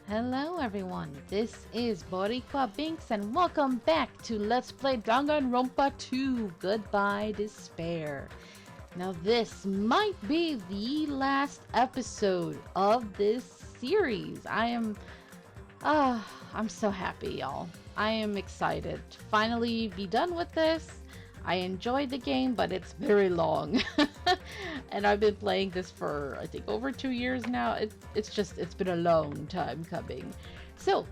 Hello everyone, this is Boricua Binks and welcome back to Let's Play Danganronpa 2 Goodbye Despair. Now this might be the last episode of this series. I'm so happy, y'all. I am excited to finally be done with this. I enjoyed the game, but it's very long. And I've been playing this for, I think, over 2 years now. It's been a long time coming. So,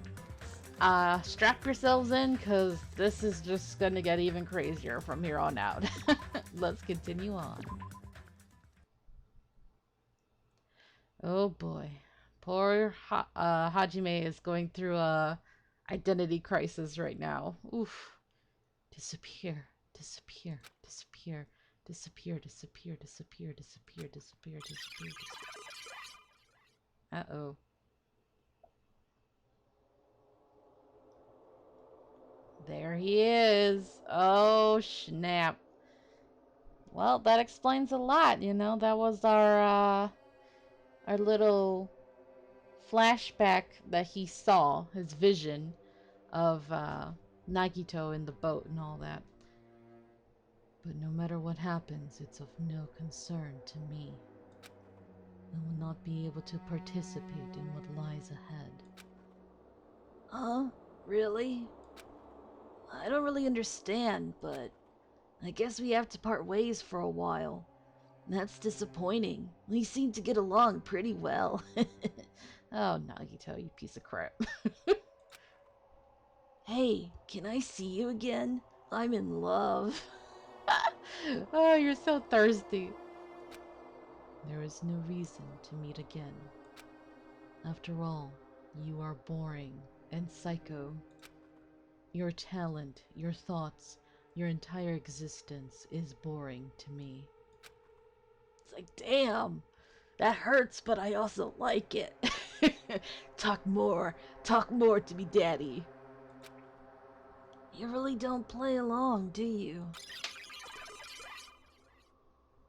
strap yourselves in, because this is just gonna get even crazier from here on out. Let's continue on. Oh boy. Poor Hajime is going through a identity crisis right now. Oof. Disappear. Disappear, disappear, disappear, disappear, disappear, disappear, disappear, disappear, disappear. Uh-oh. There he is. Oh, snap. Well, that explains a lot, you know. That was our little flashback that he saw, his vision of Nagito in the boat and all that. But no matter what happens, it's of no concern to me. I will not be able to participate in what lies ahead. Huh? Really? I don't really understand, but I guess we have to part ways for a while. That's disappointing. We seem to get along pretty well. Oh, Nagito, you piece of crap. Hey, can I see you again? I'm in love. Oh, you're so thirsty. There is no reason to meet again. After all, you are boring and psycho. Your talent, your thoughts, your entire existence is boring to me. It's like, damn, that hurts, but I also like it. Talk more to me, daddy. You really don't play along, do you?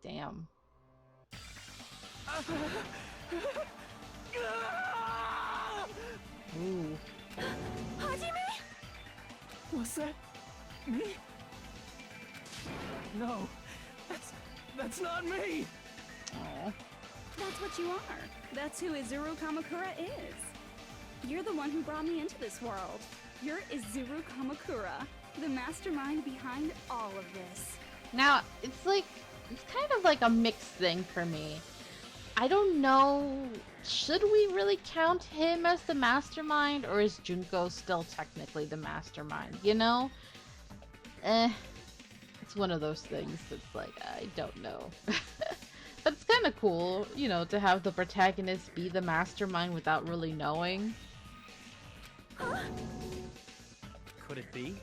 Damn. Ooh. Hajime? Was that me? No, that's not me. Aww. That's what you are. That's who Izuru Kamakura is. You're the one who brought me into this world. You're Izuru Kamakura, the mastermind behind all of this. Now, it's kind of like a mixed thing for me. I don't know, should we really count him as the mastermind, or is Junko still technically the mastermind, you know? It's one of those things that's like, I don't know. But it's kind of cool, you know, to have the protagonist be the mastermind without really knowing. Huh? Could it be?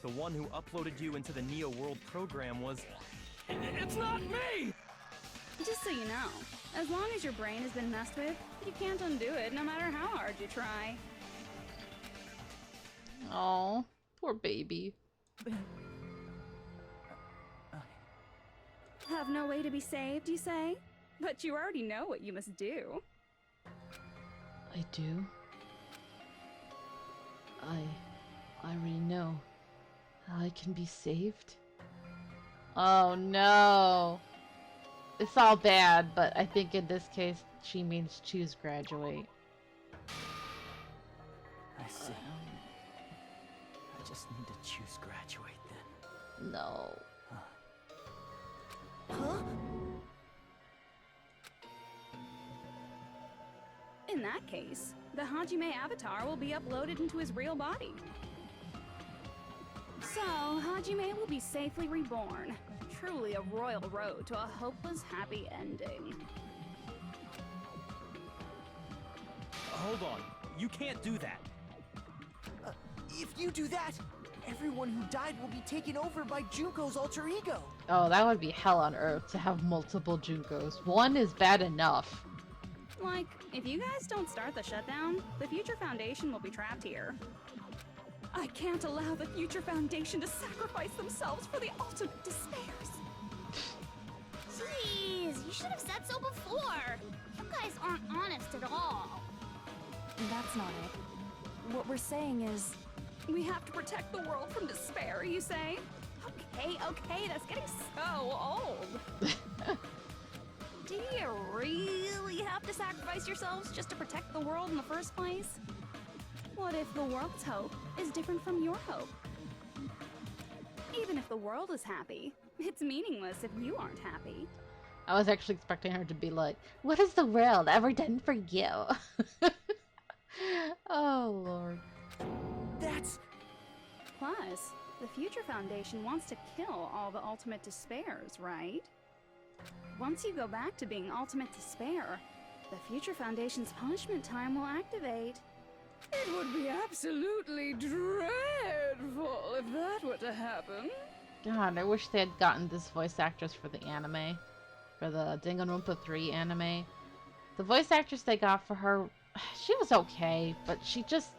The one who uploaded you into the Neo World program was... It's not me! Just so you know, as long as your brain has been messed with, you can't undo it no matter how hard you try. Oh, poor baby. Have no way to be saved, you say? But you already know what you must do. I do. I already know how I can be saved. Oh no. It's all bad, but I think in this case she means choose graduate. I see. I just need to choose graduate then. No. Huh? In that case, the Hajime avatar will be uploaded into his real body. So, Hajime will be safely reborn. Truly a royal road to a hopeless happy ending. Hold on. You can't do that. If you do that, everyone who died will be taken over by Junko's alter ego. Oh, that would be hell on earth to have multiple Junkos. One is bad enough. Like, if you guys don't start the shutdown, the Future Foundation will be trapped here. I can't allow the Future Foundation to sacrifice themselves for the ultimate despairs. Jeez, you should have said so before. You guys aren't honest at all. That's not it. What we're saying is... We have to protect the world from despair, you say? Okay, that's getting so old. Do you really have to sacrifice yourselves just to protect the world in the first place? What if the world's hope is different from your hope? Even if the world is happy, it's meaningless if you aren't happy. I was actually expecting her to be like, what has the world ever done for you? Oh, Lord. That's... Plus, the Future Foundation wants to kill all the ultimate despairs, right? Once you go back to being ultimate despair, the Future Foundation's punishment time will activate. It would be absolutely dreadful if that were to happen. God, I wish they had gotten this voice actress for the anime. For the Danganronpa 3 anime. The voice actress they got for her, she was okay, but she just...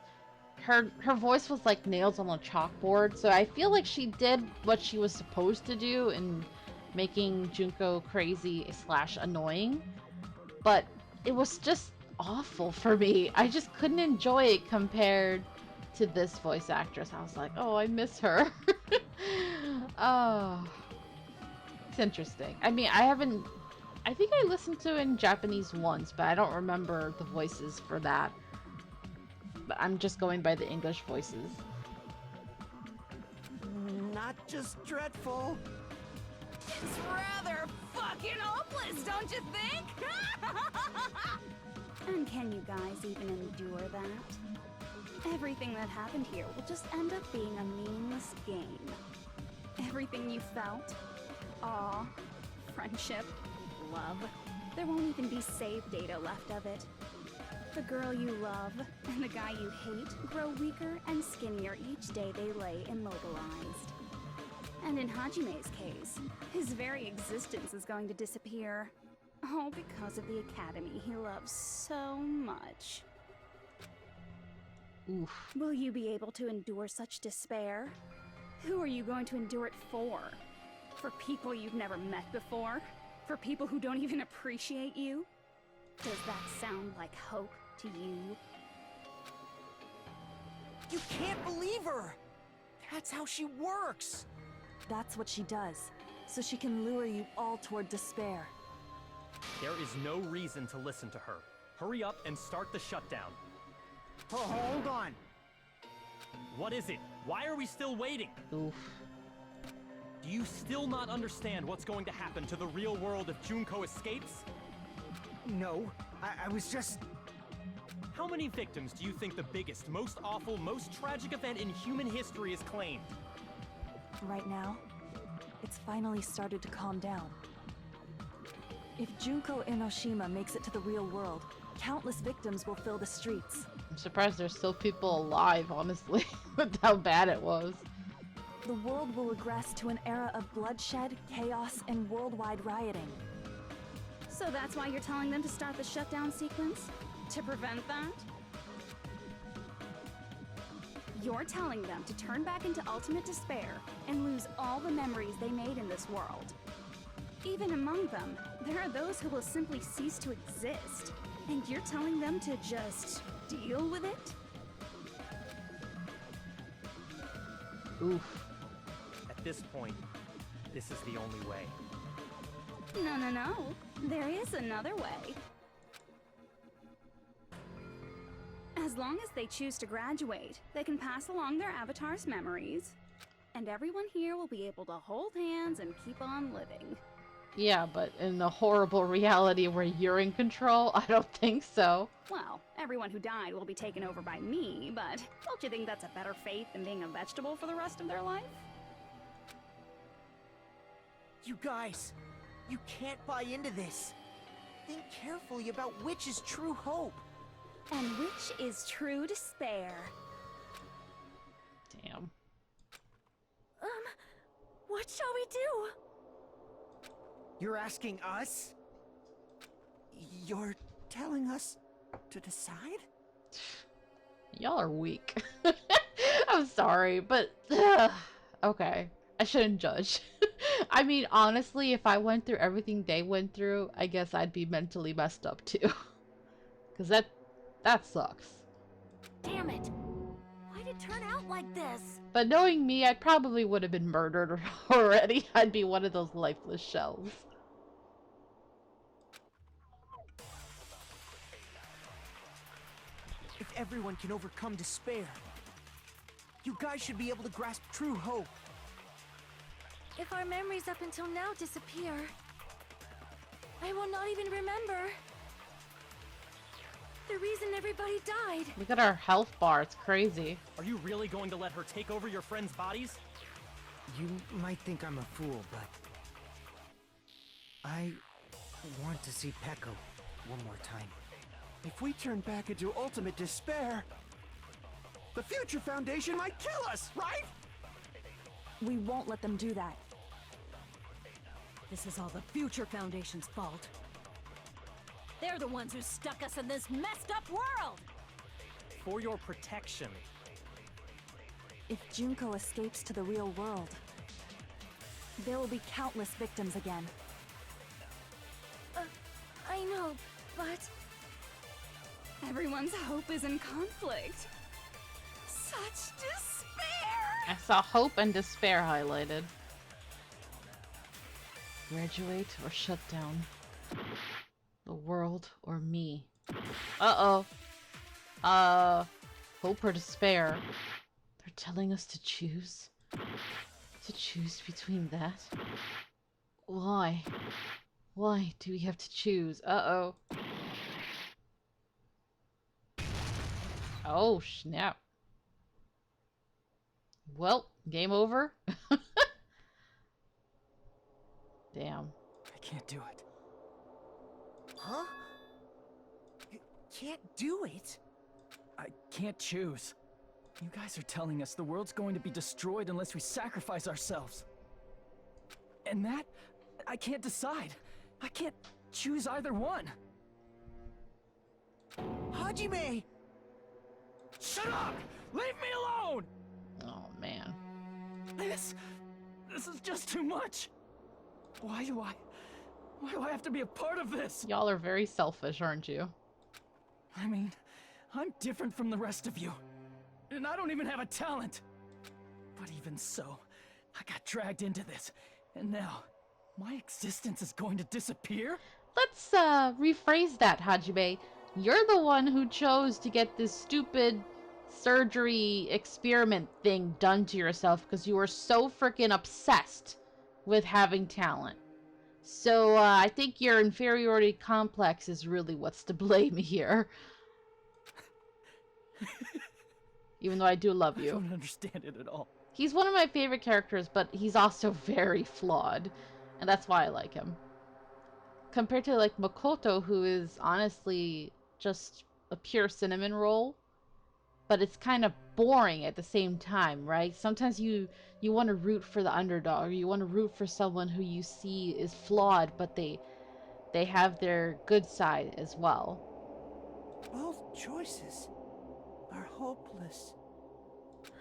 Her voice was like nails on a chalkboard, so I feel like she did what she was supposed to do in making Junko crazy / annoying. But it was just awful for me. I just couldn't enjoy it compared to this voice actress. I was like, oh, I miss her. Oh, it's interesting. I mean, I think I listened to it in Japanese once, but I don't remember the voices for that. But I'm just going by the English voices. not just dreadful. It's rather fucking hopeless, don't you think? And can you guys even endure that? Everything that happened here will just end up being a meaningless game. Everything you felt, awe, friendship, love, there won't even be save data left of it. The girl you love and the guy you hate grow weaker and skinnier each day they lay immobilized. And in Hajime's case, his very existence is going to disappear. All because of the academy he loves so much. Oof. Will you be able to endure such despair? Who are you going to endure it for? For people you've never met before? For people who don't even appreciate you? Does that sound like hope to you? You can't believe her! That's how she works! That's what she does, so she can lure you all toward despair. There is no reason to listen to her. Hurry up and start the shutdown. Oh, hold on. What is it? Why are we still waiting? Oof. Do you still not understand what's going to happen to the real world if Junko escapes? No, I was just... How many victims do you think the biggest, most awful, most tragic event in human history has claimed? Right now, it's finally started to calm down. If Junko Enoshima makes it to the real world, countless victims will fill the streets. I'm surprised there's still people alive, honestly, with how bad it was. The world will regress to an era of bloodshed, chaos, and worldwide rioting. So that's why you're telling them to start the shutdown sequence? To prevent that? You're telling them to turn back into ultimate despair and lose all the memories they made in this world. Even among them, there are those who will simply cease to exist. And you're telling them to just deal with it? Oof. At this point, this is the only way. No. There is another way. As long as they choose to graduate, they can pass along their avatar's memories. And everyone here will be able to hold hands and keep on living. Yeah, but in the horrible reality where you're in control, I don't think so. Well, everyone who died will be taken over by me, but don't you think that's a better fate than being a vegetable for the rest of their life? You guys, you can't buy into this. Think carefully about which is true hope. And which is true despair. Damn. What shall we do? You're asking us? You're telling us to decide? Y'all are weak. I'm sorry, but okay. I shouldn't judge. I mean, honestly, if I went through everything they went through, I guess I'd be mentally messed up too. Because that sucks. Damn it! Why'd it turn out like this? But knowing me, I probably would have been murdered already. I'd be one of those lifeless shells. If everyone can overcome despair, you guys should be able to grasp true hope. If our memories up until now disappear, I will not even remember the reason everybody died. Look at our health bar. It's crazy. Are you really going to let her take over your friends' bodies? You might think I'm a fool, but I want to see Peko one more time. If we turn back into ultimate despair, the Future Foundation might kill us, right? We won't let them do that. This is all the Future Foundation's fault. They're the ones who stuck us in this messed up world! For your protection. If Junko escapes to the real world, there will be countless victims again. I know, but... Everyone's hope is in conflict. Such despair! I saw hope and despair highlighted. Graduate or shut down. The world or me. Uh-oh. Hope or despair. They're telling us to choose? To choose between that? Why? Why do we have to choose? Uh-oh. Oh, snap. Well, game over. Damn. I can't do it. Huh? You can't do it? I can't choose. You guys are telling us the world's going to be destroyed unless we sacrifice ourselves. And that, I can't decide. I can't choose either one. Hajime! Shut up! Leave me alone! Oh, man. This is just too much. Why do I have to be a part of this? Y'all are very selfish, aren't you? I mean, I'm different from the rest of you. And I don't even have a talent. But even so, I got dragged into this. And now, my existence is going to disappear? Let's rephrase that, Hajime. You're the one who chose to get this stupid surgery experiment thing done to yourself because you were so freaking obsessed with having talent. So I think your inferiority complex is really what's to blame here. Even though I do love I you. don't understand it at all. He's one of my favorite characters, but he's also very flawed. And that's why I like him. Compared to like Makoto, who is honestly just a pure cinnamon roll. But it's kind of boring at the same time, right? Sometimes you want to root for the underdog, or you want to root for someone who you see is flawed, but they have their good side as well. Both choices are hopeless.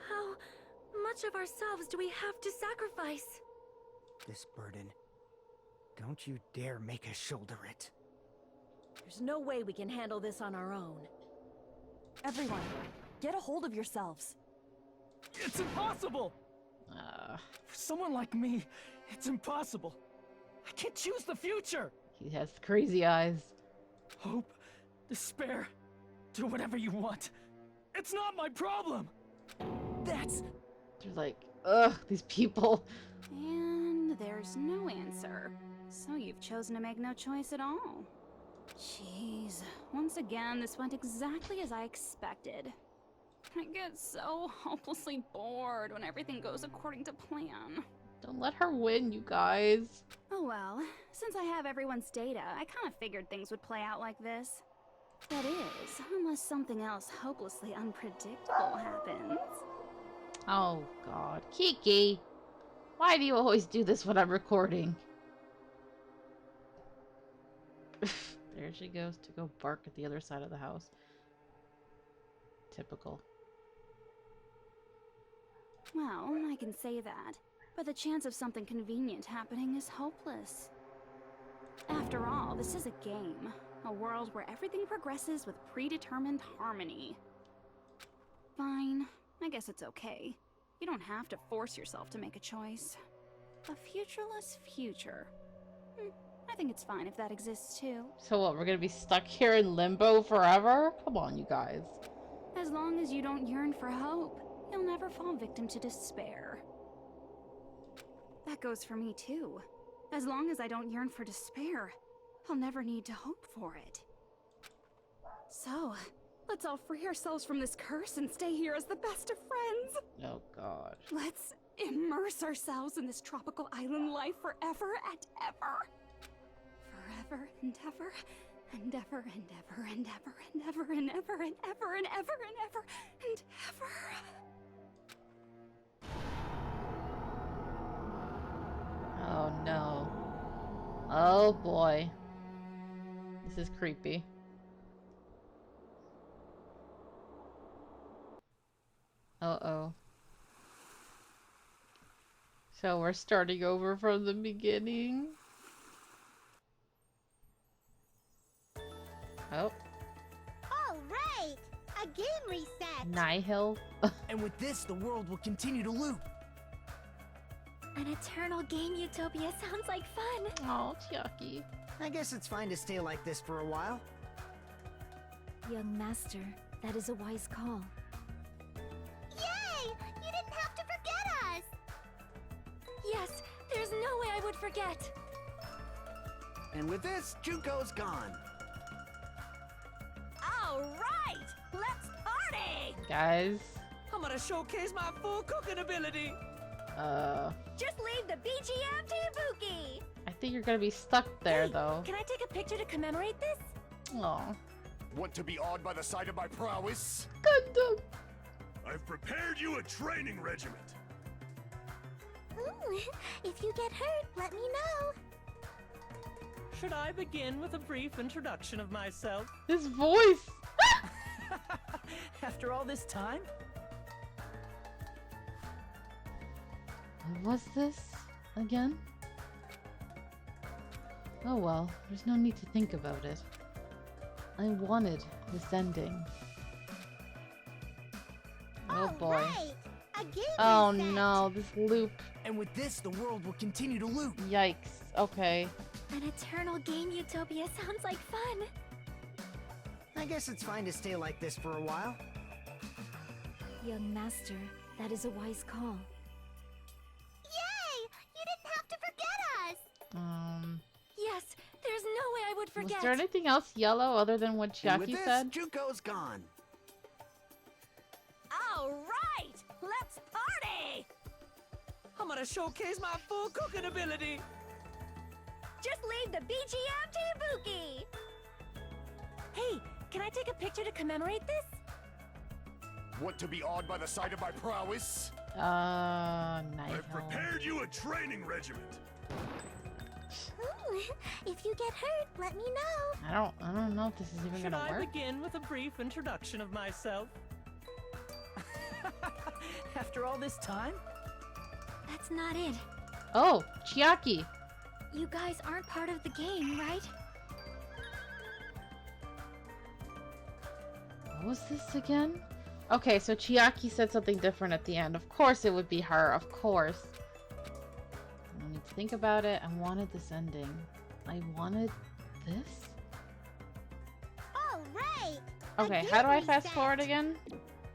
How much of ourselves do we have to sacrifice? This burden, don't you dare make us shoulder it. There's no way we can handle this on our own. Everyone, get a hold of yourselves. It's impossible! For someone like me, it's impossible. I can't choose the future! He has crazy eyes. Hope, despair, do whatever you want. It's not my problem! That's... They're like, ugh, these people. And there's no answer. So you've chosen to make no choice at all. Jeez. Once again, this went exactly as I expected. I get so hopelessly bored when everything goes according to plan. Don't let her win, you guys. Oh well, since I have everyone's data, I kind of figured things would play out like this. That is, unless something else hopelessly unpredictable happens. Oh god. Kiki! Why do you always do this when I'm recording? There she goes to go bark at the other side of the house. Typical. Well, I can say that, but the chance of something convenient happening is hopeless. After all, this is a game. A world where everything progresses with predetermined harmony. Fine. I guess it's okay. You don't have to force yourself to make a choice. A futureless future. I think it's fine if that exists too. So what, we're gonna be stuck here in limbo forever? Come on, you guys. As long as you don't yearn for hope, you'll never fall victim to despair. That goes for me too. As long as I don't yearn for despair, I'll never need to hope for it. So, let's all free ourselves from this curse and stay here as the best of friends. Oh god. Let's immerse ourselves in this tropical island life forever and ever. Forever and ever and ever and ever and ever and ever and ever and ever and ever and ever and ever. Oh no. Oh boy. This is creepy. Uh-oh. So we're starting over from the beginning. Oh. All right, a game reset. Nihil. And with this, the world will continue to loop. An eternal game utopia sounds like fun. Oh, Chiaki. I guess it's fine to stay like this for a while. Young master, that is a wise call. Yay! You didn't have to forget us! Yes, there's no way I would forget. And with this, Junko's gone. All right, let's party! Guys. I'm gonna showcase my full cooking ability. Just leave the BGM to Ibuki! I think you're gonna be stuck there, though. Can I take a picture to commemorate this? Aw. Want to be awed by the sight of my prowess? Gundam. I've prepared you a training regiment. Ooh, if you get hurt, let me know. Should I begin with a brief introduction of myself? His voice. After all this time? What was this again? Oh well, there's no need to think about it. I wanted this ending. Oh boy. Right, a game Oh reset. no, this loop. And with this, the world will continue to loop. Yikes. Okay. An eternal game utopia sounds like fun. I guess it's fine to stay like this for a while. Young master, that is a wise call. Yay! You didn't have to forget us! Yes, there's no way I would Was forget. there anything else yellow other than what And with Chiaki this, said? Junko's gone. All right, let's party! I'm gonna showcase my full cooking ability. Just leave the BGM to Ibuki! Hey, can I take a picture to commemorate this? Want to be awed by the sight of my prowess? Nihil. I've prepared you a training regiment. Ooh, if you get hurt, let me know. I don't know if this is even Should gonna I work. begin with a brief introduction of myself? After all this time? That's not it. Oh, Chiaki. You guys aren't part of the game, right? What was this again? Okay, so Chiaki said something different at the end. Of course it would be her, of course. I don't need to think about it. I wanted this ending. I wanted this? All right. Okay, how do I fast forward again?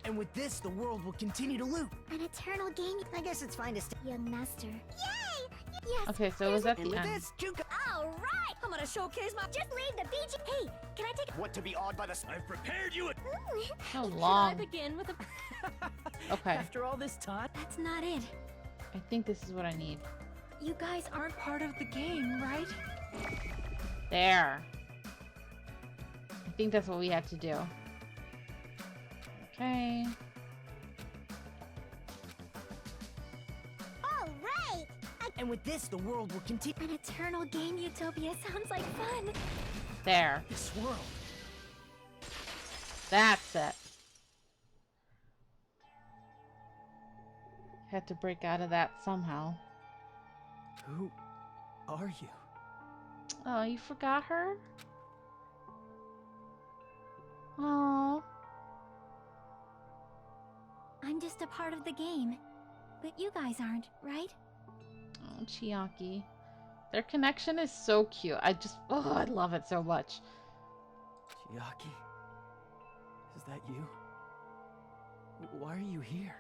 And with this, the world will continue to loop. An eternal game. I guess it's fine to stay. Young master. Yay! Yes. Okay, so it was at And the with end. this, Junko. All right, I'm gonna showcase my. Just leave the BG. Hey, can I take? Want to be awed by the I've prepared you a Ooh, So Should I long. begin with a. Okay, After all this time? that's not it. I think this is what I need. You guys aren't part of the game, right? There. I think that's what we had to do. Okay. All right. And with this, the world will continue. An eternal game utopia sounds like fun. There. This world. That's it. Had to break out of that somehow. Who are you? Oh, you forgot her? Oh. I'm just a part of the game. But you guys aren't, right? Oh, Chiaki. Their connection is so cute. I love it so much. Chiaki? Is that you? Why are you here?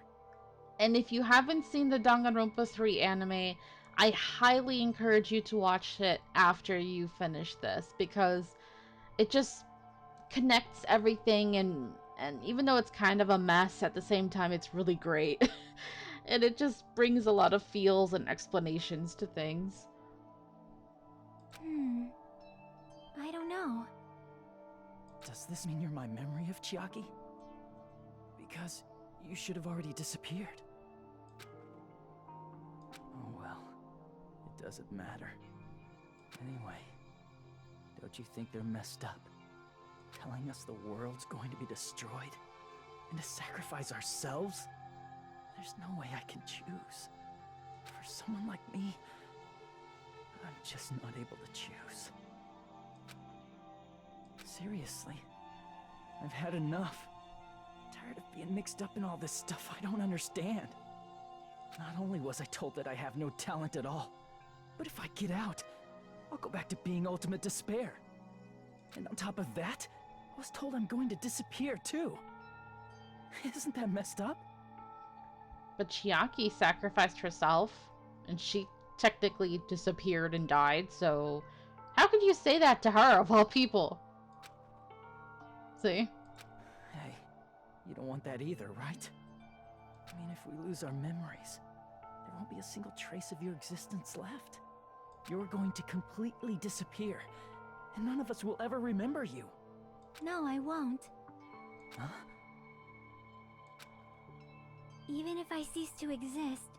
And if you haven't seen the Danganronpa 3 anime, I highly encourage you to watch it after you finish this, because it just connects everything, and even though it's kind of a mess, at the same time it's really great. And it just brings a lot of feels and explanations to things. I don't know. Does this mean you're my memory of Chiaki? Because you should have already disappeared. Oh well, it doesn't matter. Anyway, don't you think they're messed up? Telling us the world's going to be destroyed? And to sacrifice ourselves? There's no way I can choose. For someone like me, I'm just not able to choose. Seriously, I've had enough. Tired of being mixed up in all this stuff I don't understand. Not only was I told that I have no talent at all, but if I get out, I'll go back to being ultimate despair. And on top of that, I was told I'm going to disappear too. Isn't that messed up? But Chiaki sacrificed herself, and she technically disappeared and died, so how could you say that to her, of all people? See? Hey, you don't want that either, right? I mean, if we lose our memories, there won't be a single trace of your existence left. You're going to completely disappear, and none of us will ever remember you. No, I won't. Huh? Even if I cease to exist,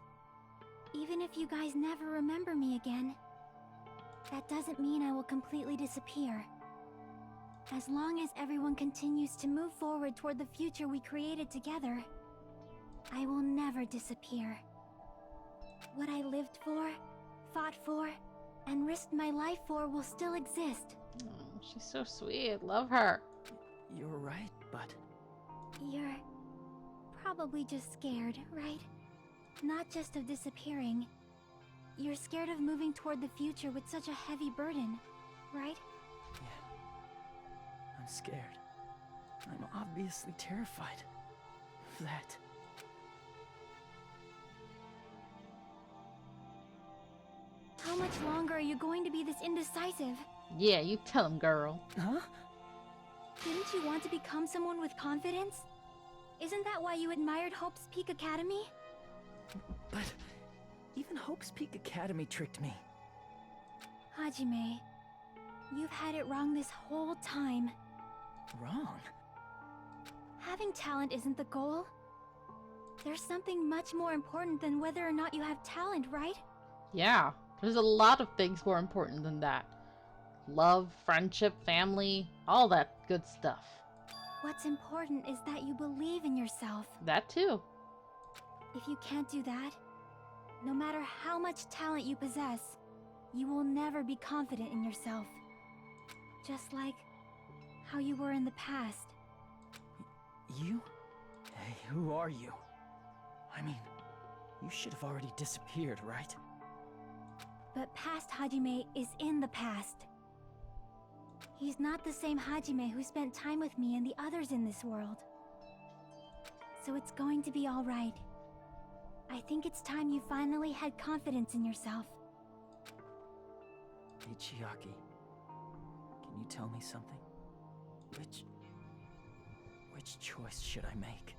even if you guys never remember me again, that doesn't mean I will completely disappear. As long as everyone continues to move forward toward the future we created together, I will never disappear. What I lived for, fought for, and risked my life for will still exist. Oh, she's so sweet. Love her. You're right, but... You're probably just scared, right? Not just of disappearing. You're scared of moving toward the future with such a heavy burden, right? Yeah. I'm scared. I'm obviously terrified of that. How much longer are you going to be this indecisive? Yeah, you tell him, girl. Huh? Didn't you want to become someone with confidence? Isn't that why you admired Hope's Peak Academy? But even Hope's Peak Academy tricked me. Hajime, you've had it wrong this whole time. Wrong? Having talent isn't the goal. There's something much more important than whether or not you have talent, right? Yeah, there's a lot of things more important than that. Love, friendship, family, all that good stuff. What's important is that you believe in yourself. That too. If you can't do that, no matter how much talent you possess, you will never be confident in yourself. Just like how you were in the past. You? Hey, who are you? I mean, you should have already disappeared, right? But past Hajime is in the past. He's not the same Hajime who spent time with me and the others in this world. So it's going to be alright. I think it's time you finally had confidence in yourself. Hey, Chiaki. Can you tell me something? Which choice should I make?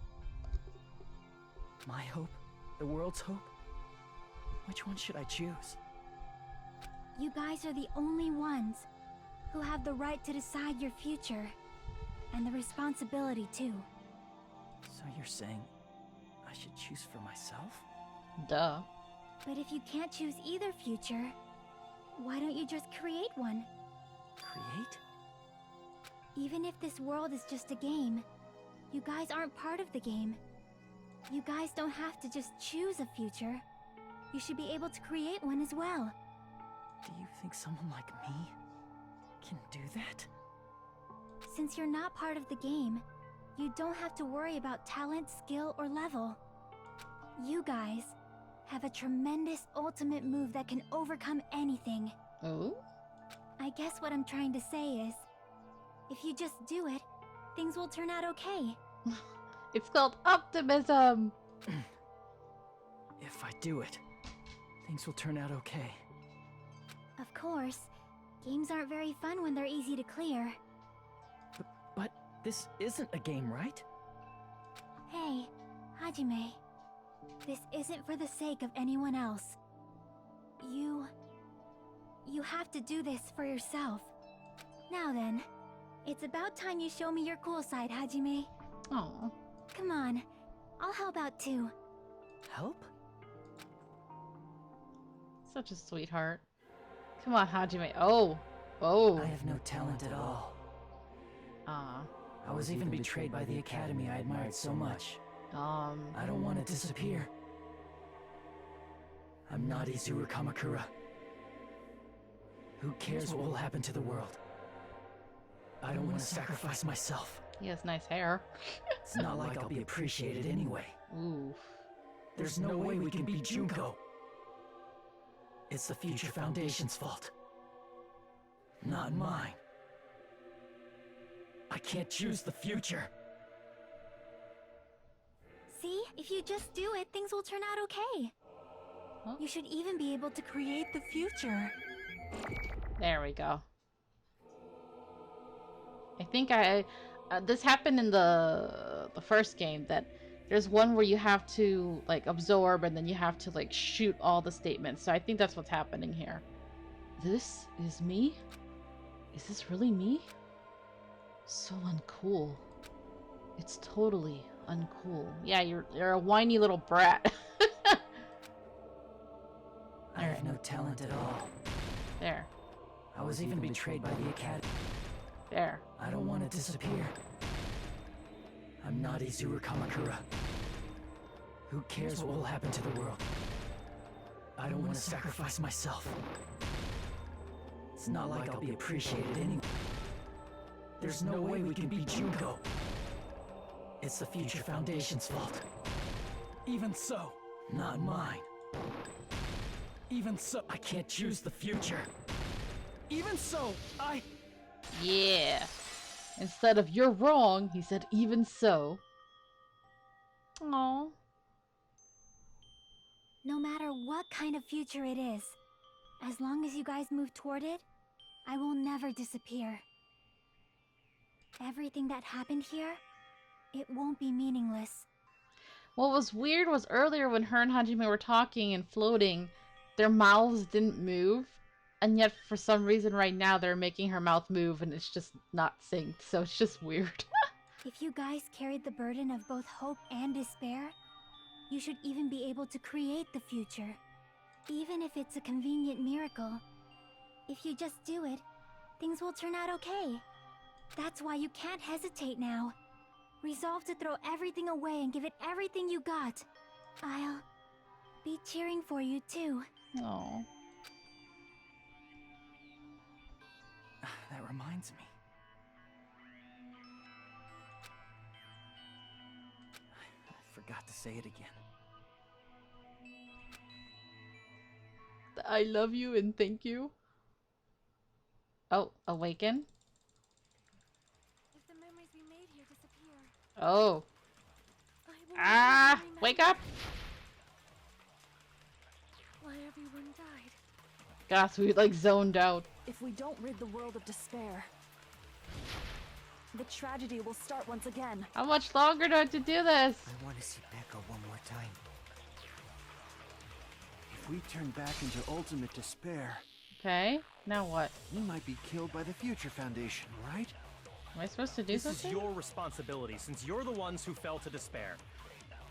My hope? The world's hope? Which one should I choose? You guys are the only ones who have the right to decide your future. And the responsibility, too. So you're saying I should choose for myself? Duh. But if you can't choose either future, why don't you just create one? Create? Even if this world is just a game, you guys aren't part of the game. You guys don't have to just choose a future. You should be able to create one as well. Do you think someone like me can do that? Since you're not part of the game, you don't have to worry about talent, skill, or level. You guys have a tremendous ultimate move that can overcome anything. Oh? I guess what I'm trying to say is, if you just do it, things will turn out okay. It's called optimism! If I do it, things will turn out okay. Of course, games aren't very fun when they're easy to clear. But this isn't a game, right? Hey, Hajime. This isn't for the sake of anyone else. You have to do this for yourself. Now then, it's about time you show me your cool side, Hajime. Aw. Come on, I'll help out too. Help? Such a sweetheart. Come on, Hajime. Oh! Oh! I have no talent at all. Ah. I was even betrayed by the academy I admired so much. I don't want to disappear. I'm not Izuru Kamakura. Who cares what will happen to the world? I don't want to sacrifice myself. He has nice hair. It's not like I'll be appreciated anyway. Ooh. There's no way we can beat Junko. It's the Future Foundation's fault. Not mine. I can't choose the future. See, if you just do it, things will turn out okay. Huh? You should even be able to create the future. There we go. I think this happened in the first game, that there's one where you have to like absorb and then you have to like shoot all the statements. So I think that's what's happening here. This is me? Is this really me? So uncool. It's totally uncool. Yeah, you're a whiny little brat. I have no talent at all. There. I was even betrayed by the academy. There. I don't want to disappear. I'm not Izuru Kamakura. Who cares what will happen to the world? I don't want to sacrifice myself. It's not like I'll be appreciated anyway. There's no way we can beat Junko. It's the Future Foundation's fault. Even so, not mine. Even so, I can't choose the future. Even so, Yeah. Instead of "you're wrong," he said "even so." Aww. No matter what kind of future it is, as long as you guys move toward it, I will never disappear. Everything that happened here, it won't be meaningless. What was weird was earlier when her and Hajime were talking and floating, their mouths didn't move. And yet, for some reason right now, they're making her mouth move and it's just not synced. So it's just weird. If you guys carried the burden of both hope and despair, you should even be able to create the future. Even if it's a convenient miracle. If you just do it, things will turn out okay. That's why you can't hesitate now. Resolve to throw everything away and give it everything you got. I'll be cheering for you too. Aww. that reminds me. I forgot to say it again. I love you and thank you. Oh, awaken? If the memories we made here disappear, Oh. I will Ah! never remember Wake up! why everyone died. Gosh, we like zoned out. If we don't rid the world of despair, the tragedy will start once again. How much longer do I have to do this? I want to see Pekka one more time. If we turn back into ultimate despair, Okay, now what? we might be killed by the Future Foundation, right? Am I supposed to do This something? is your responsibility, since you're the ones who fell to despair.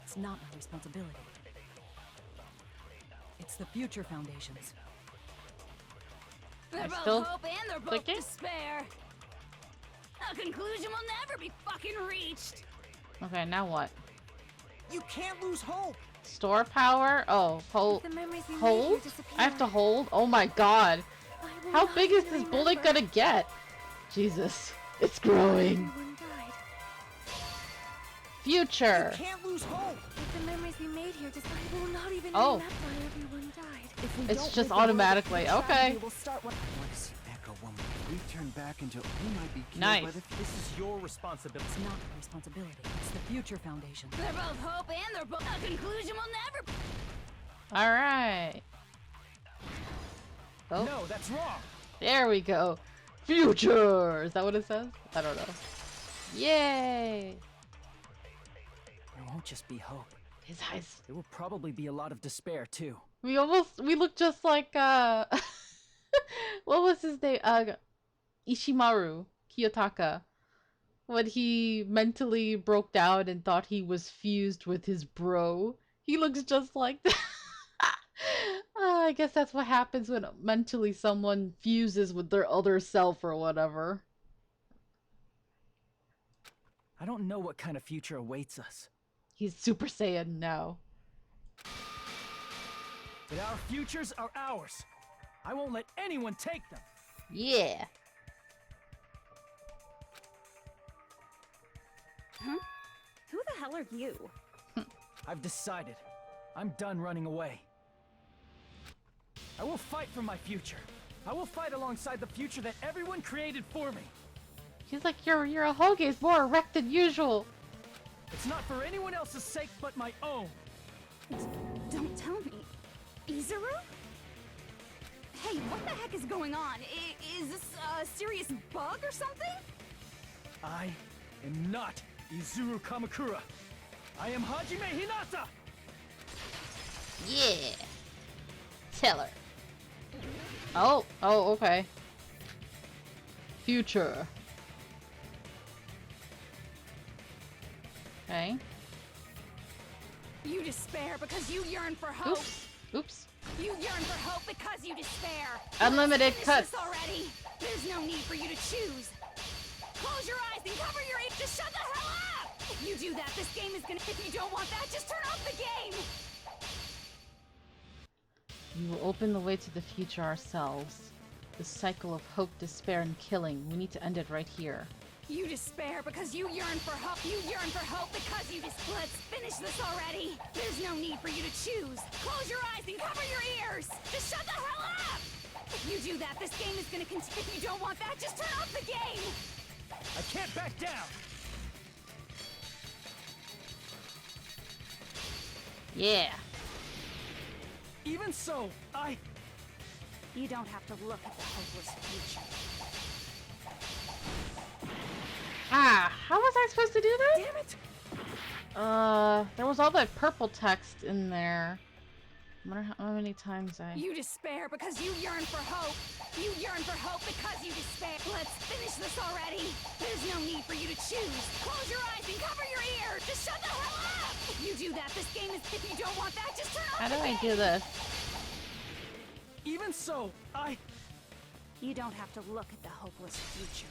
It's not my responsibility. It's the Future Foundation's. They're both still hope and they're both clicking? despair. A conclusion will never be fucking reached. Okay, now what? You can't lose hope! Store power? Oh, hold. If the memories we made Hold? here disappear, I have to hold? Oh my god. I will How not big is even this bullet remember gonna get? Jesus. It's growing. everyone died. future. You can't lose hope. If the memories we made here just will not even Oh. remember why everyone died. If we It's don't just rid the world of automatically, tragedy, okay. We'll start one. I want to see Echo one more. If we turn back into, we might be killed Nice. by the This is your responsibility. It's not a responsibility. It's the Future Foundation. They're both hope and they're both a conclusion will never. All right. Oh, No, that's wrong. there we go. Future. Is that what it says? I don't know. Yay. There won't just be hope. His eyes. There will probably be a lot of despair too. We look just like what was his name? Ishimaru Kiyotaka. When he mentally broke down and thought he was fused with his bro. He looks just like that. I guess that's what happens when mentally someone fuses with their other self or whatever. I don't know what kind of future awaits us, He's Super Saiyan now. but our futures are ours. I won't let anyone take them. Yeah. Huh? Who the hell are you? I've decided. I'm done running away. I will fight for my future. I will fight alongside the future that everyone created for me. He's like, your Hoge is more erect than usual. It's not for anyone else's sake but my own. Don't tell me. Izuru? Hey, what the heck is going on? Is this a serious bug or something? I am not Izuru Kamakura. I am Hajime Hinata! Yeah. Tell her. Oh, okay. Future. Okay. You despair because you yearn for hope. Oops. You yearn for hope because you despair. Unlimited Finish cuts. this already. There's no need for you to choose. Close your eyes and cover your ears. Just shut the hell up! If you do that, this game is gonna. If you don't want that, just turn off the game. We will open the way to the future ourselves. The cycle of hope, despair, and killing. We need to end it right here. You despair because you yearn for hope. You yearn for hope because you just. Let's finish this already. There's no need for you to choose. Close your eyes and cover your ears. Just shut the hell up! If you do that, this game is gonna continue. If you don't want that, just turn off the game. I can't back down! Yeah. Even so, You don't have to look at the hopeless future. Ah, how was I supposed to do that? damn it! There was all that purple text in there. No matter how many times I... You despair because you yearn for hope. You yearn for hope because you despair. Let's finish this already. There's no need for you to choose. Close your eyes and cover your ears. Just shut the hell up! If you do that, this game is. If you don't want that, just turn off How the do game. I do this? Even so, You don't have to look at the hopeless future.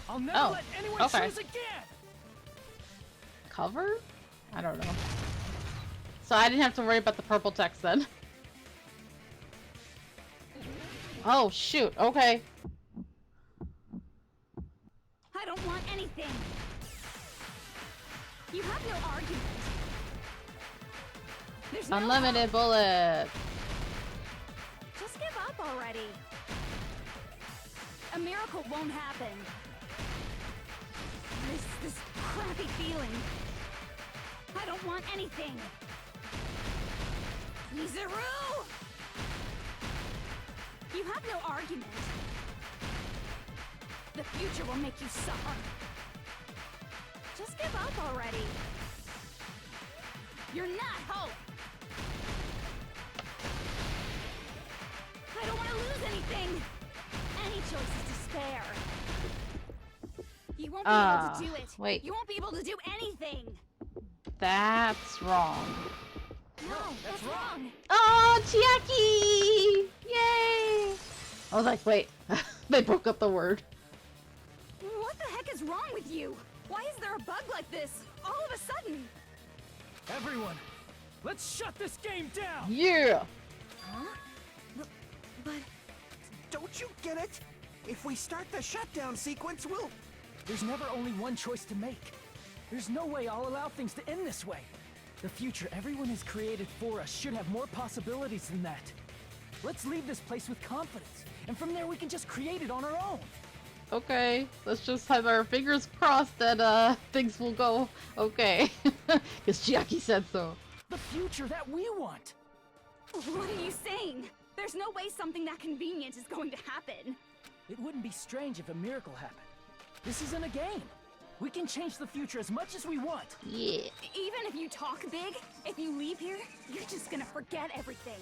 I'll never Oh, let anyone okay. choose again! Cover? I don't know. So I didn't have to worry about the purple text then. Oh, shoot. Okay. I don't want anything. You have no argument. There's no Unlimited hope. bullets. Just give up already. A miracle won't happen. This crappy feeling. I don't want anything. Izuru! You have no argument. The future will make you suffer. Just give up already. You're not hope. I don't want to lose anything. Any choice is despair. You won't be able to do it. Wait. You won't be able to do anything. That's wrong. No, that's wrong. Oh, Chiaki! Yay! I was like, wait. They broke up the word. What the heck is wrong with you? Why is there a bug like this all of a sudden? Everyone, let's shut this game down! Yeah! Huh? But Don't you get it? If we start the shutdown sequence, we'll... There's never only one choice to make. There's no way I'll allow things to end this way. The future everyone has created for us should have more possibilities than that. Let's leave this place with confidence, and from there we can just create it on our own. Okay, let's just have our fingers crossed that things will go okay. Because Chiaki said so. The future that we want. What are you saying? There's no way something that convenient is going to happen. It wouldn't be strange if a miracle happened. This isn't a game. We can change the future as much as we want. Yeah. Even if you talk big, if you leave here, you're just gonna forget everything.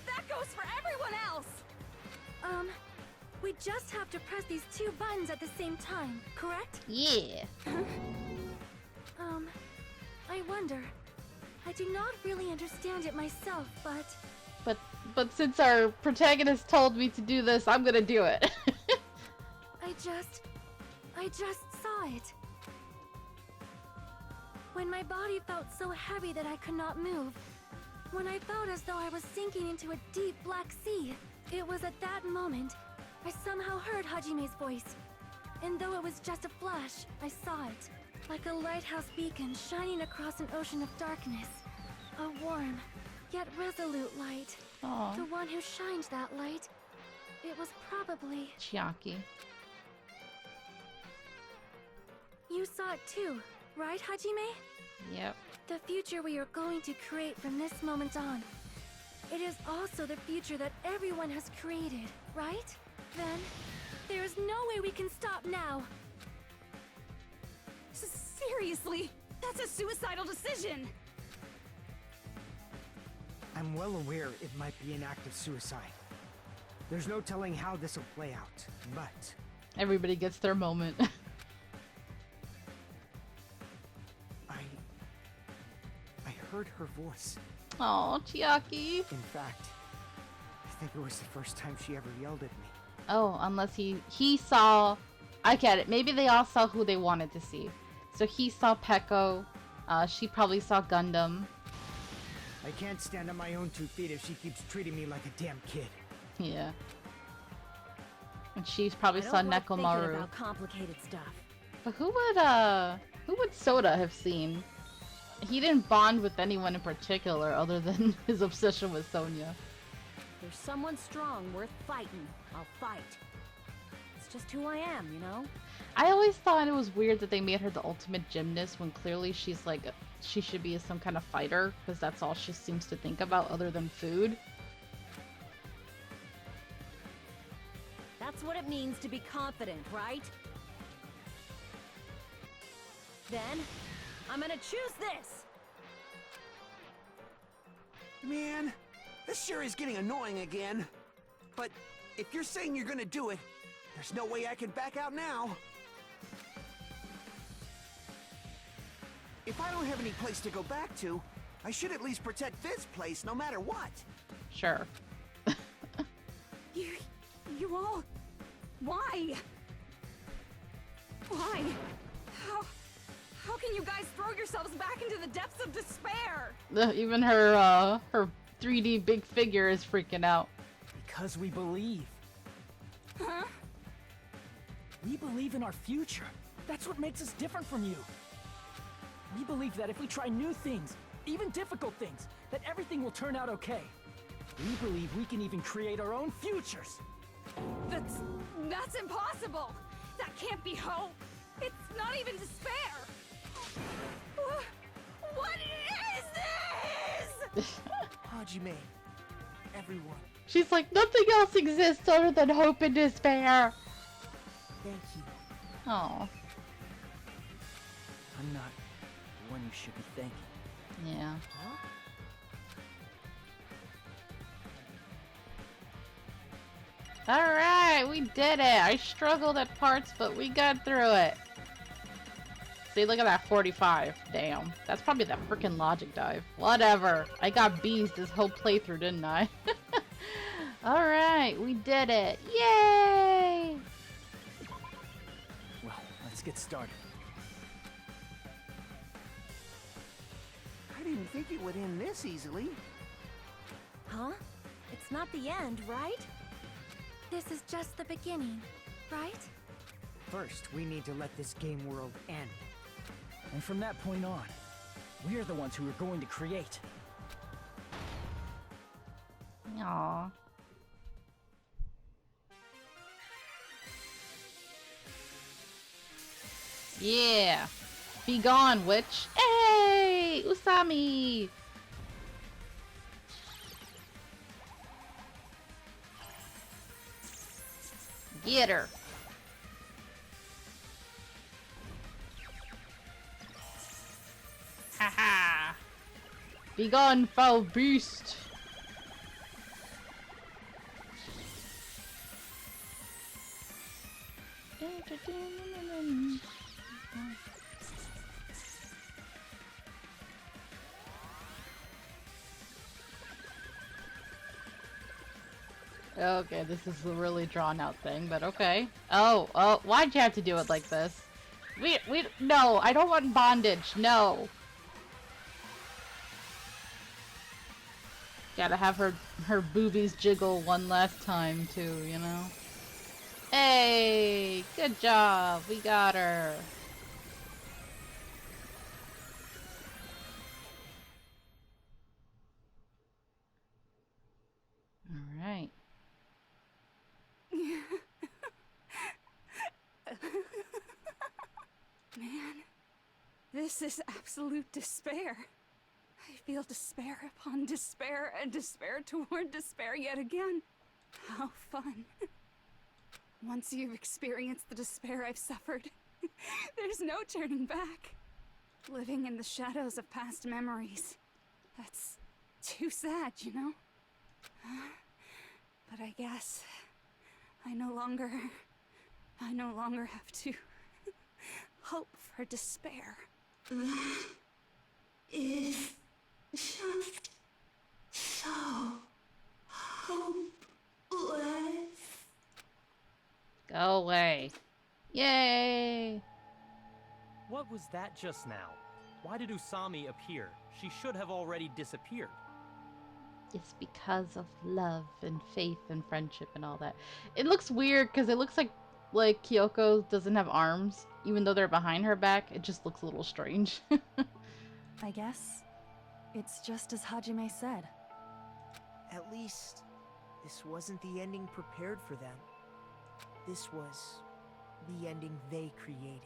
That goes for everyone else! We just have to press these two buttons at the same time, correct? Yeah. I wonder. I do not really understand it myself, but... But since our protagonist told me to do this, I'm gonna do it. I just saw it. When my body felt so heavy that I could not move. When I felt as though I was sinking into a deep black sea. It was at that moment I somehow heard Hajime's voice. And though it was just a flash, I saw it. Like a lighthouse beacon shining across an ocean of darkness. A warm, yet resolute light. Aww. The one who shined that light, it was probably... Chiaki. You saw it too, right, Hajime? Yep. The future we are going to create from this moment on. It is also the future that everyone has created, right? Then, there is no way we can stop now. Seriously, that's a suicidal decision! I'm well aware it might be an act of suicide. There's no telling how this will play out, but... Everybody gets their moment. I heard her voice. Oh, Chiaki. In fact, I think it was the first time she ever yelled at me. Oh, unless he saw... I get it. Maybe they all saw who they wanted to see. So he saw Peko. She probably saw Gundam. I can't stand on my own 2 feet if she keeps treating me like a damn kid. Yeah. And she probably I saw don't like thinking Nekomaru. about complicated stuff. But who would Soda have seen? He didn't bond with anyone in particular other than his obsession with Sonya. There's someone strong worth fighting. I'll fight. It's just who I am, you know? I always thought it was weird that they made her the ultimate gymnast when clearly she's like, she should be some kind of fighter, because that's all she seems to think about other than food. That's what it means to be confident, right? Then, I'm gonna choose this! Man, this sure is getting annoying again. But if you're saying you're gonna do it, there's no way I can back out now. If I don't have any place to go back to, I should at least protect this place no matter what. Sure. You all... Why? Why? How can you guys throw yourselves back into the depths of despair? Even her 3D big figure is freaking out. Because we believe. Huh? We believe in our future. That's what makes us different from you. We believe that if we try new things, even difficult things, that everything will turn out okay. We believe we can even create our own futures. That's impossible! That can't be hope! It's not even despair! What is this? Hajime, everyone, She's like, nothing else exists other than hope and despair. thank you. Oh, I'm not the one you should be thanking. yeah. Huh? Alright, we did it! I struggled at parts, but we got through it. See, look at that 45. Damn. That's probably that freaking logic dive. Whatever. I got B's this whole playthrough, didn't I? Alright, we did it. Yay! Well, let's get started. I didn't think it would end this easily. Huh? It's not the end, right? This is just the beginning, right? First, we need to let this game world end. And from that point on, we're the ones who are going to create. Aww. Yeah. Be gone, witch. Hey! Usami! Get her. Haha. Be gone, foul beast. Okay, this is a really drawn out thing, but okay. Oh, why'd you have to do it like this? No, I don't want bondage, no. Gotta have her boobies jiggle one last time too, you know? Hey, good job, we got her. All right. Man, this is absolute despair. I feel despair upon despair and despair toward despair yet again. How fun. Once you've experienced the despair I've suffered, there's no turning back. Living in the shadows of past memories. That's too sad, you know? But I guess I no longer have to hope for despair. That is just so hopeless. Go away. Yay! What was that just now? Why did Usami appear? She should have already disappeared. It's because of love and faith and friendship and all that. It looks weird because it looks like Kyoko doesn't have arms, even though they're behind her back. It just looks a little strange. I guess it's just as Hajime said. At least, this wasn't the ending prepared for them. This was the ending they created.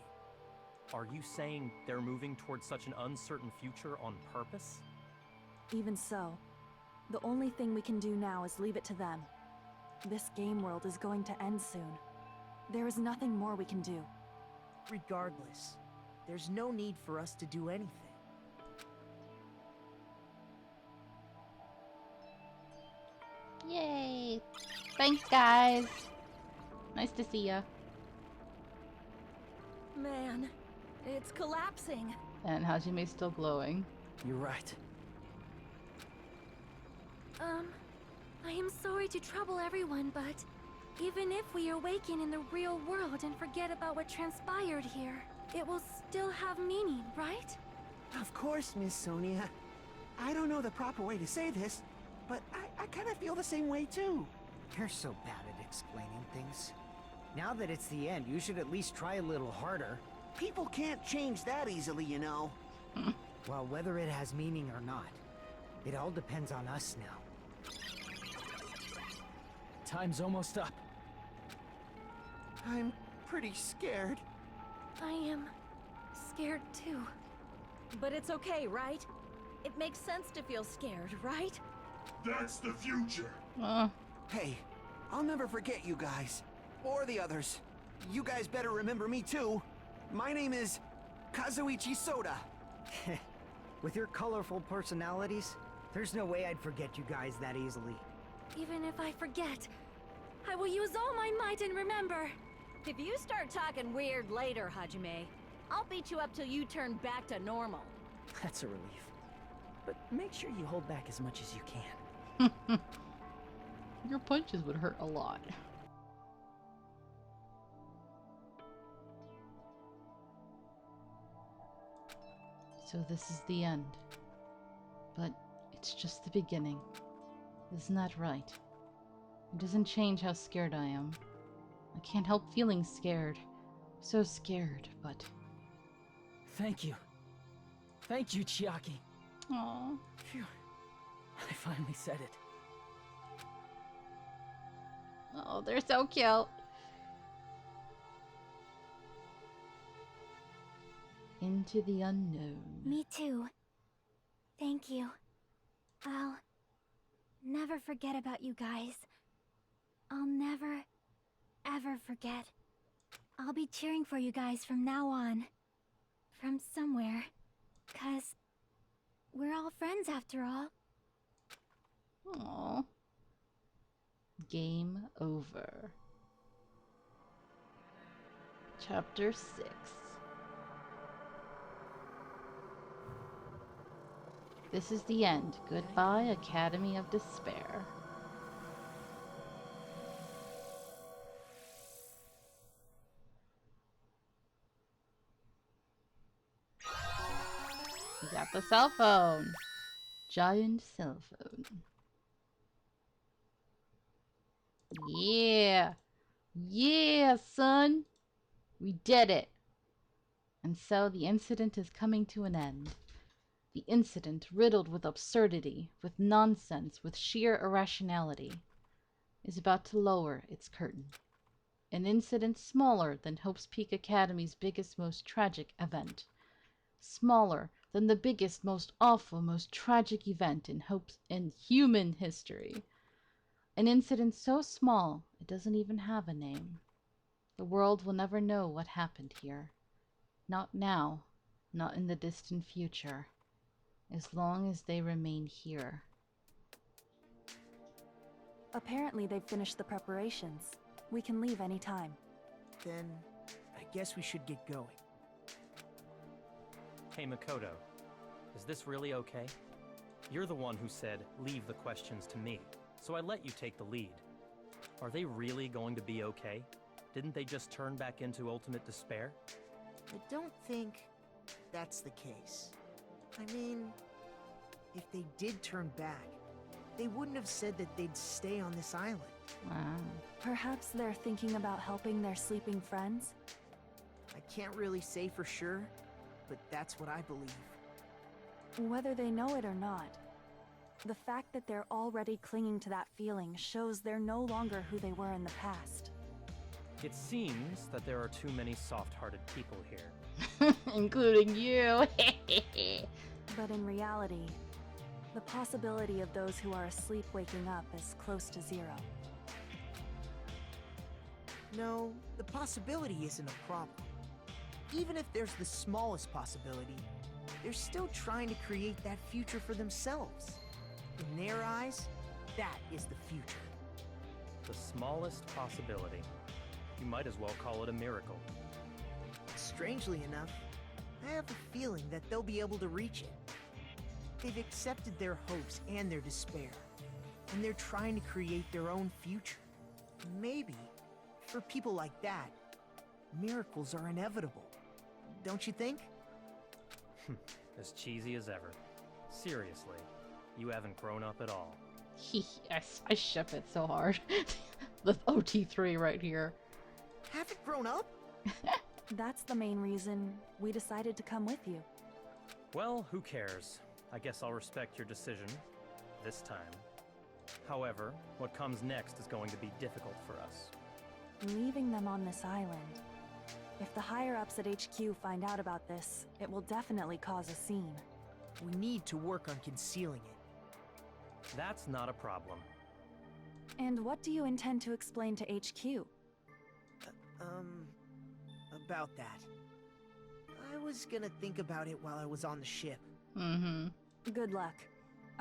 Are you saying they're moving towards such an uncertain future on purpose? Even so, the only thing we can do now is leave it to them. This game world is going to end soon. There is nothing more we can do. Regardless, there's no need for us to do anything. Yay! Thanks, guys. Nice to see ya. Man, it's collapsing. And Hajime's still glowing. You're right. I am sorry to trouble everyone, but even if we awaken in the real world and forget about what transpired here, it will still have meaning, right? Of course, Miss Sonia. I don't know the proper way to say this, but I kind of feel the same way too. You're so bad at explaining things. Now that it's the end, you should at least try a little harder. People can't change that easily, you know. Well, whether it has meaning or not, it all depends on us now. Time's almost up. I'm pretty scared. I am scared too. But it's okay, right? It makes sense to feel scared, right? That's the future. Hey, I'll never forget you guys. Or the others. You guys better remember me too. My name is Kazuichi Soda. With your colorful personalities, there's no way I'd forget you guys that easily. Even if I forget, I will use all my might and remember. If you start talking weird later, Hajime, I'll beat you up till you turn back to normal. That's a relief. But make sure you hold back as much as you can. Your punches would hurt a lot. So this is the end. But it's just the beginning. Isn't that right? It doesn't change how scared I am. I can't help feeling scared. So scared, but... Thank you. Thank you, Chiaki. Aww. Phew. I finally said it. Oh, they're so cute. Into the unknown. Me too. Thank you. I'll never forget about you guys. I'll never, ever forget. I'll be cheering for you guys from now on. From somewhere. 'Cause we're all friends after all. Aww. Game over. Chapter 6. This is the end. Goodbye, Academy of Despair. You got the cell phone. Giant cell phone. Yeah. Yeah, son. We did it. And so the incident is coming to an end. The incident, riddled with absurdity, with nonsense, with sheer irrationality, is about to lower its curtain. An incident smaller than Hope's Peak Academy's biggest, most tragic event. Smaller than the biggest, most awful, most tragic event in human history. An incident so small it doesn't even have a name. The world will never know what happened here. Not now, not in the distant future. As long as they remain here. Apparently they've finished the preparations. We can leave any time. Then, I guess we should get going. Hey, Makoto. Is this really okay? You're the one who said, leave the questions to me, so I let you take the lead. Are they really going to be okay? Didn't they just turn back into ultimate despair? I don't think that's the case. I mean, if they did turn back, they wouldn't have said that they'd stay on this island. Wow. Perhaps they're thinking about helping their sleeping friends? I can't really say for sure, but that's what I believe. Whether they know it or not, the fact that they're already clinging to that feeling shows they're no longer who they were in the past. It seems that there are too many soft-hearted people here. Including you. But in reality, the possibility of those who are asleep waking up is close to zero. No, the possibility isn't a problem. Even if there's the smallest possibility, they're still trying to create that future for themselves. In their eyes, that is the future. The smallest possibility. You might as well call it a miracle. Strangely enough, I have a feeling that they'll be able to reach it. They've accepted their hopes and their despair, and they're trying to create their own future. Maybe, for people like that, miracles are inevitable. Don't you think? As cheesy as ever. Seriously, you haven't grown up at all. I ship it so hard. The OT3 right here. Haven't grown up? That's the main reason we decided to come with you. Well, who cares? I guess I'll respect your decision. This time. However, what comes next is going to be difficult for us. Leaving them on this island. If the higher-ups at HQ find out about this, it will definitely cause a scene. We need to work on concealing it. That's not a problem. And what do you intend to explain to HQ? About that. I was gonna think about it while I was on the ship. Mm-hmm. Good luck.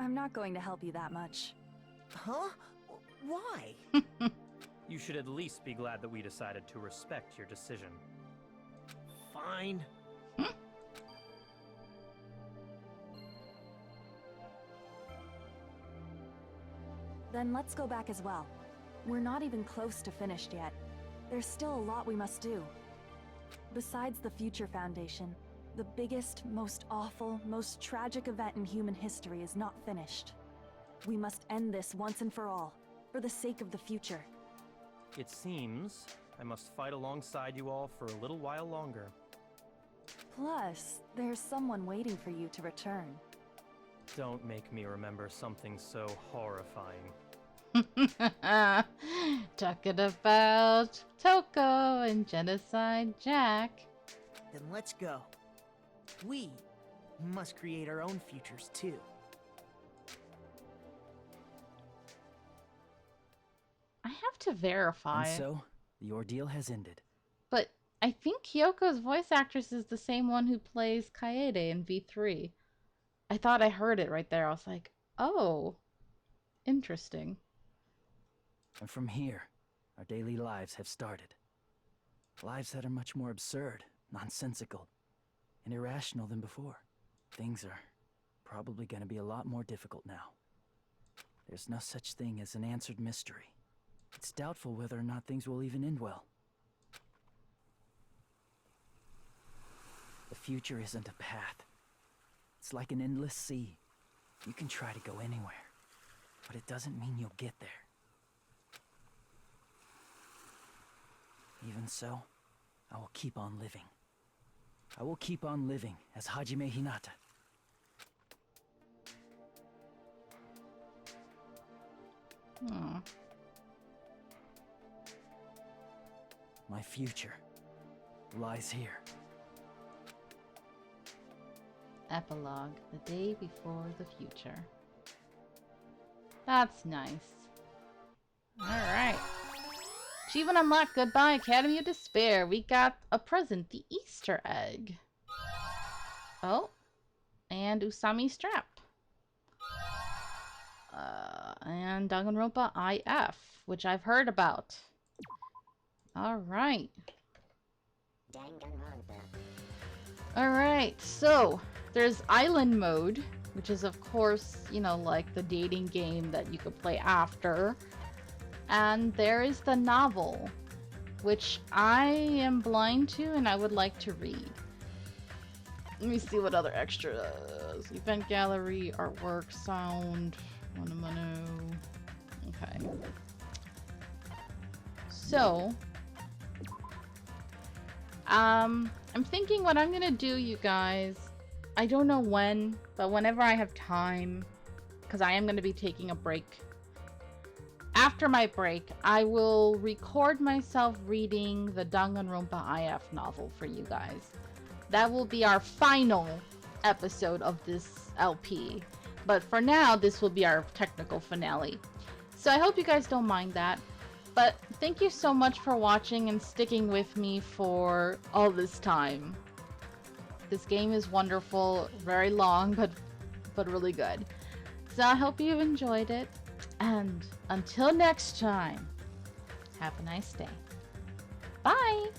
I'm not going to help you that much. Huh? Why? You should at least be glad that we decided to respect your decision. Fine. Then let's go back as well. We're not even close to finished yet. There's still a lot we must do. Besides the Future Foundation, the biggest, most awful, most tragic event in human history is not finished. We must end this once and for all, for the sake of the future. It seems I must fight alongside you all for a little while longer. Plus, there's someone waiting for you to return. Don't make me remember something so horrifying. Talking about Toko and Genocide Jack. Then let's go. We must create our own futures too. I have to verify. And so, the ordeal has ended. But I think Kyoko's voice actress is the same one who plays Kaede in V3. I thought I heard it right there. I was like, oh, interesting. And from here, our daily lives have started. Lives that are much more absurd, nonsensical, and irrational than before. Things are probably going to be a lot more difficult now. There's no such thing as an answered mystery. It's doubtful whether or not things will even end well. The future isn't a path. It's like an endless sea. You can try to go anywhere, but it doesn't mean you'll get there. Even so, I will keep on living. I will keep on living as Hajime Hinata. Hmm. My future lies here. Epilogue, the day before the future. That's nice. Alright. Achievement unlocked. Goodbye, Academy of Despair. We got a present, the Easter egg. Oh. And Usami strap. And Danganronpa IF, which I've heard about. Alright. Alright, so there's island mode, which is of course, you know, like the dating game that you could play after. And there is the novel, which I am blind to and I would like to read. Let me see what other extras. Event gallery, artwork, sound, manu. Okay. So, I'm thinking what I'm gonna do, you guys. I don't know when, but whenever I have time, because I am gonna be taking a break. After my break, I will record myself reading the Danganronpa IF novel for you guys. That will be our final episode of this LP. But for now, this will be our technical finale. So I hope you guys don't mind that. But thank you so much for watching and sticking with me for all this time. This game is wonderful, very long, but really good. So I hope you've enjoyed it. And until next time, have a nice day. Bye!